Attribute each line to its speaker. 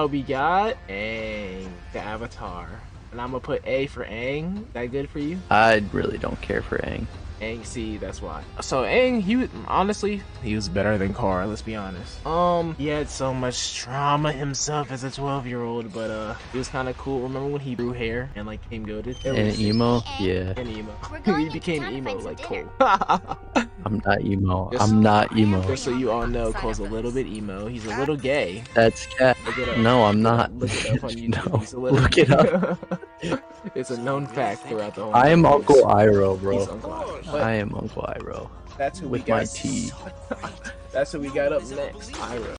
Speaker 1: We got Aang, the Avatar. And I'm gonna put A for Aang. That good for you?
Speaker 2: I really don't care for Aang.
Speaker 1: Aang, see, that's why. So Aang, honestly, he was better than Korra, let's be honest. He had so much trauma himself as a 12-year-old, but he was kind of cool. Remember when he grew hair and like became goated?
Speaker 2: And emo? Yeah.
Speaker 1: And emo. He became emo like Cole.
Speaker 2: I'm not emo. I'm not emo.
Speaker 1: Just so you all know, Cole's a little bit emo. He's a little gay.
Speaker 2: That's cat.
Speaker 1: No,
Speaker 2: I'm not.
Speaker 1: Look it up on YouTube.
Speaker 2: No, look it up.
Speaker 1: It's a known fact throughout the whole.
Speaker 2: I am Uncle Iroh, bro.
Speaker 1: He's Uncle Iroh.
Speaker 2: I am Uncle Iroh.
Speaker 1: That's who
Speaker 2: with
Speaker 1: we got.
Speaker 2: my tea.
Speaker 1: That's who we got up next. Iroh.